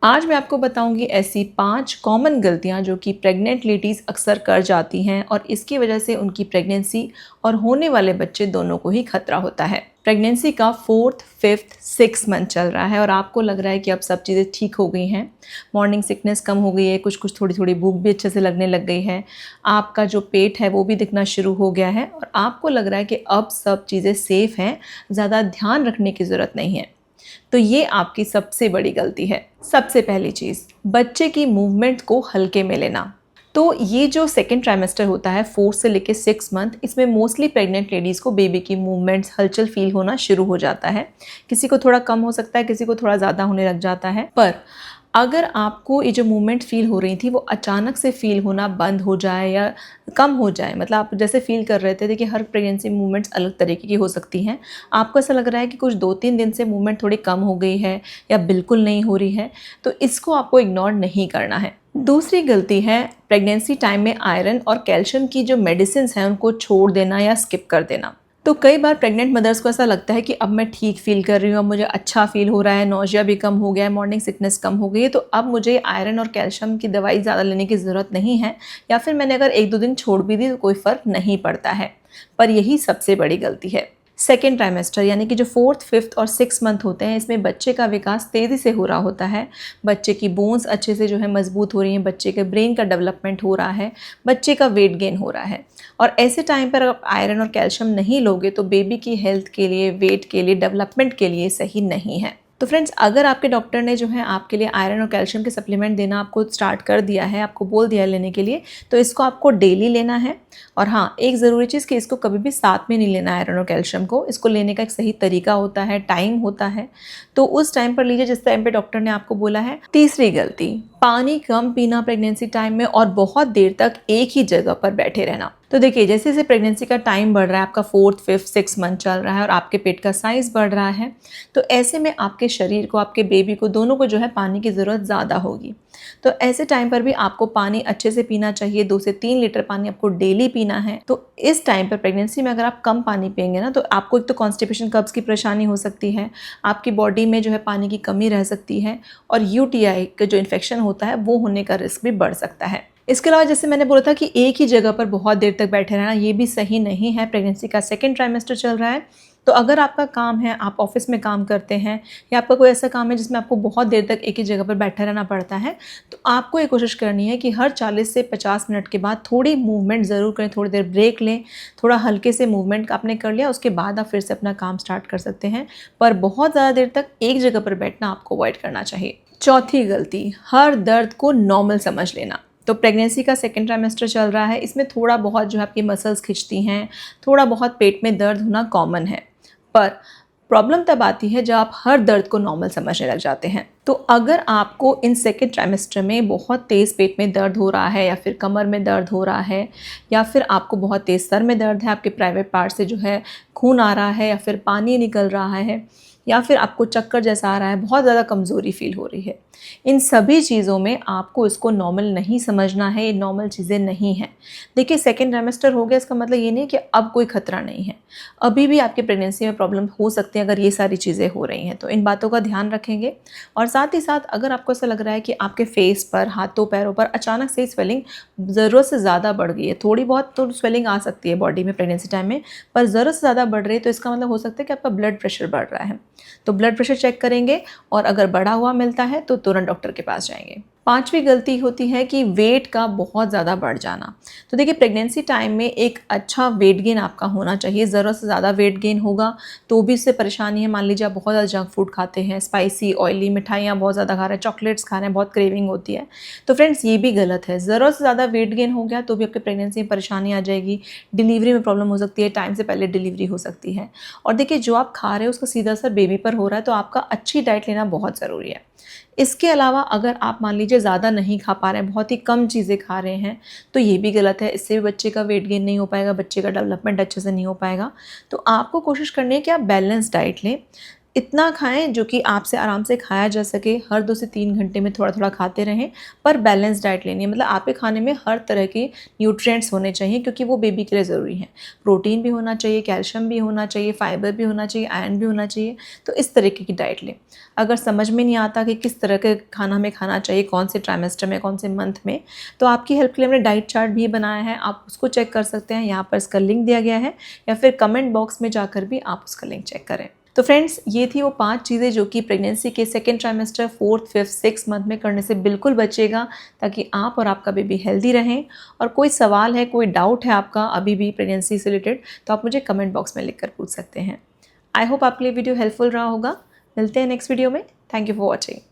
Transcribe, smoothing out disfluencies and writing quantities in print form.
आज मैं आपको बताऊंगी ऐसी 5 कॉमन गलतियां जो कि प्रेग्नेंट लेडीज़ अक्सर कर जाती हैं और इसकी वजह से उनकी प्रेगनेंसी और होने वाले बच्चे दोनों को ही खतरा होता है। प्रेगनेंसी का 4th, 5th, 6th मंथ चल रहा है और आपको लग रहा है कि अब सब चीज़ें ठीक हो गई हैं, मॉर्निंग सिकनेस कम हो गई है, कुछ थोड़ी थोड़ी भूख भी अच्छे से लगने लग गई है, आपका जो पेट है वो भी दिखना शुरू हो गया है और आपको लग रहा है कि अब सब चीज़ें सेफ़ हैं, ज़्यादा ध्यान रखने की ज़रूरत नहीं है। तो ये आपकी सबसे बड़ी गलती है। सबसे पहली चीज़, बच्चे की मूवमेंट को हल्के में लेना। तो ये जो सेकेंड ट्राइमेस्टर होता है 4 से लेकर 6 मंथ, इसमें मोस्टली प्रेग्नेंट लेडीज़ को बेबी की मूवमेंट्स हलचल फील होना शुरू हो जाता है। किसी को थोड़ा कम हो सकता है, किसी को थोड़ा ज़्यादा होने लग जाता है। पर अगर आपको ये जो मूवमेंट फ़ील हो रही थी वो अचानक से फ़ील होना बंद हो जाए या कम हो जाए, मतलब आप जैसे फ़ील कर रहे थे, देखिए हर प्रेगनेंसी मूवमेंट्स अलग तरीके की हो सकती हैं। आपको ऐसा लग रहा है कि कुछ 2-3 दिन से मूवमेंट थोड़ी कम हो गई है या बिल्कुल नहीं हो रही है, तो इसको आपको इग्नोर नहीं करना है। दूसरी गलती है प्रेगनेंसी टाइम में आयरन और कैल्शियम की जो मेडिसिन्स हैं उनको छोड़ देना या स्किप कर देना। तो कई बार प्रेग्नेंट मदर्स को ऐसा लगता है कि अब मैं ठीक फ़ील कर रही हूँ, अब मुझे अच्छा फ़ील हो रहा है, नौजिया भी कम हो गया है, मॉर्निंग सिकनेस कम हो गई है, तो अब मुझे आयरन और कैल्शियम की दवाई ज़्यादा लेने की ज़रूरत नहीं है, या फिर मैंने अगर 1-2 दिन छोड़ भी दी तो कोई फ़र्क नहीं पड़ता है। पर यही सबसे बड़ी गलती है। सेकेंड ट्राइमेस्टर यानी कि जो 4th, 5th और 6th मंथ होते हैं, इसमें बच्चे का विकास तेज़ी से हो रहा होता है, बच्चे की बोन्स अच्छे से जो है मजबूत हो रही हैं, बच्चे के ब्रेन का डेवलपमेंट हो रहा है, बच्चे का वेट गेन हो रहा है। और ऐसे टाइम पर आप आयरन और कैल्शियम नहीं लोगे तो बेबी की हेल्थ के लिए, वेट के लिए, डेवलपमेंट के लिए सही नहीं है। तो फ्रेंड्स, अगर आपके डॉक्टर ने जो है आपके लिए आयरन और कैल्शियम के सप्लीमेंट देना आपको स्टार्ट कर दिया है, आपको बोल दिया है लेने के लिए, तो इसको आपको डेली लेना है। और हाँ, एक ज़रूरी चीज़ कि इसको कभी भी साथ में नहीं लेना है आयरन और कैल्शियम को। इसको लेने का एक सही तरीका होता है, टाइम होता है, तो उस टाइम पर लीजिए जिस टाइम पे डॉक्टर ने आपको बोला है। तीसरी गलती, पानी कम पीना प्रेगनेंसी टाइम में और बहुत देर तक एक ही जगह पर बैठे रहना। तो देखिए, जैसे जैसे प्रेगनेंसी का टाइम बढ़ रहा है, आपका 4th, 5th, 6th मंथ चल रहा है और आपके पेट का साइज़ बढ़ रहा है, तो ऐसे में आपके शरीर को, आपके बेबी को, दोनों को जो है पानी की ज़रूरत ज़्यादा होगी। तो ऐसे टाइम पर भी आपको पानी अच्छे से पीना चाहिए। 2 से 3 लीटर पानी आपको डेली पीना है। तो इस टाइम पर प्रेगनेंसी में अगर आप कम पानी पिएंगे ना, तो आपको एक तो कॉन्स्टिपेशन, कब्ज़ की परेशानी हो सकती है, आपकी बॉडी में जो है पानी की कमी रह सकती है और यूटीआई का जो इन्फेक्शन होता है वो होने का रिस्क भी बढ़ सकता है। इसके अलावा जैसे मैंने बोला था कि एक ही जगह पर बहुत देर तक बैठे रहना, ये भी सही नहीं है। प्रेगनेंसी का सेकेंड ट्राइमेस्टर चल रहा है, तो अगर आपका काम है, आप ऑफिस में काम करते हैं या आपका कोई ऐसा काम है जिसमें आपको बहुत देर तक एक ही जगह पर बैठा रहना पड़ता है, तो आपको ये कोशिश करनी है कि हर 40 से 50 मिनट के बाद थोड़ी मूवमेंट ज़रूर करें, थोड़ी देर ब्रेक लें, थोड़ा हल्के से मूवमेंट आपने कर लिया, उसके बाद आप फिर से अपना काम स्टार्ट कर सकते हैं। पर बहुत ज़्यादा देर तक एक जगह पर बैठना आपको अवॉइड करना चाहिए। चौथी गलती, हर दर्द को नॉर्मल समझ लेना। तो प्रेगनेंसी का सेकेंड ट्राइमेस्टर चल रहा है, इसमें थोड़ा बहुत जो है आपकी मसल्स खिंचती हैं, थोड़ा बहुत पेट में दर्द होना कॉमन है। पर प्रॉब्लम तब आती है जब आप हर दर्द को नॉर्मल समझने लग जाते हैं। तो अगर आपको इन सेकेंड ट्राइमेस्टर में बहुत तेज़ पेट में दर्द हो रहा है या फिर कमर में दर्द हो रहा है या फिर आपको बहुत तेज़ सर में दर्द है, आपके प्राइवेट पार्ट से जो है खून आ रहा है या फिर पानी निकल रहा है या फिर आपको चक्कर जैसा आ रहा है, बहुत ज़्यादा कमज़ोरी फील हो रही है, इन सभी चीज़ों में आपको इसको नॉर्मल नहीं समझना है। ये नॉर्मल चीज़ें नहीं हैं। देखिए, सेकेंड ट्राइमेस्टर हो गया, इसका मतलब ये नहीं कि अब कोई खतरा नहीं है। अभी भी आपकी प्रेगनेंसी में प्रॉब्लम हो सकती है अगर ये सारी चीज़ें हो रही हैं, तो इन बातों का ध्यान रखेंगे। और साथ ही साथ अगर आपको ऐसा लग रहा है कि आपके फेस पर, हाथों पैरों पर अचानक से स्वेलिंग ज़रूरत से ज़्यादा बढ़ गई है, थोड़ी बहुत तो स्वेलिंग आ सकती है बॉडी में प्रेगनेंसी टाइम में, पर ज़रूरत से ज़्यादा बढ़ रही है, तो इसका मतलब हो सकता है कि आपका ब्लड प्रेशर बढ़ रहा है। तो ब्लड प्रेशर चेक करेंगे और अगर बढ़ा हुआ मिलता है तो तुरंत डॉक्टर के पास जाएंगे। पांचवी गलती होती है कि वेट का बहुत ज़्यादा बढ़ जाना। तो देखिए, प्रेगनेंसी टाइम में एक अच्छा वेट गेन आपका होना चाहिए। ज़रूरत से ज़्यादा वेट गेन होगा तो भी इससे परेशानी है। मान लीजिए आप बहुत ज़्यादा जंक फूड खाते हैं, स्पाइसी, ऑयली मिठाइयाँ बहुत ज़्यादा खा रहे हैं, चॉकलेट्स खा रहे हैं, बहुत क्रेविंग होती है, तो फ्रेंड्स ये भी गलत है। ज़रूरत से ज़्यादा वेट गेन हो गया तो भी आपकी प्रेगनेंसी में परेशानी आ जाएगी, डिलीवरी में प्रॉब्लम हो सकती है, टाइम से पहले डिलीवरी हो सकती है। और देखिए, जो आप खा रहे हो उसका सीधा असर बेबी पर हो रहा है, तो आपका अच्छी डाइट लेना बहुत ज़रूरी है। इसके अलावा अगर आप मान लीजिए ज़्यादा नहीं खा पा रहे हैं, बहुत ही कम चीज़ें खा रहे हैं, तो ये भी गलत है। इससे भी बच्चे का वेट गेन नहीं हो पाएगा, बच्चे का डेवलपमेंट अच्छे से नहीं हो पाएगा। तो आपको कोशिश करनी है कि आप बैलेंस डाइट लें। इतना खाएं जो कि आपसे आराम से खाया जा सके, हर 2 से 3 घंटे में थोड़ा थोड़ा खाते रहें, पर बैलेंस डाइट लेनी है। मतलब आपके खाने में हर तरह के न्यूट्रिएंट्स होने चाहिए क्योंकि वो बेबी के लिए ज़रूरी हैं। प्रोटीन भी होना चाहिए, कैल्शियम भी होना चाहिए, फाइबर भी होना चाहिए, आयरन भी होना चाहिए। तो इस तरीके की डाइट लें। अगर समझ में नहीं आता कि किस तरह का खाना हमें खाना चाहिए, कौन से ट्राइमेस्टर में, कौन से मंथ में, तो आपकी हेल्प के लिए हमने डाइट चार्ट भी बनाया है, आप उसको चेक कर सकते हैं। यहाँ पर इसका लिंक दिया गया है, या फिर कमेंट बॉक्स में जाकर भी आप उसका लिंक चेक करें। तो फ्रेंड्स, ये थी वो 5 चीज़ें जो कि प्रेगनेंसी के second trimester, 4th, 5th, 6th month में करने से बिल्कुल बचिएगा, ताकि आप और आपका बेबी हेल्दी रहें। और कोई सवाल है, कोई डाउट है आपका अभी भी प्रेगनेंसी से रिलेटेड, तो आप मुझे कमेंट बॉक्स में लिखकर पूछ सकते हैं। आई होप आपके लिए वीडियो हेल्पफुल रहा होगा। मिलते हैं नेक्स्ट वीडियो में। Thank you for watching.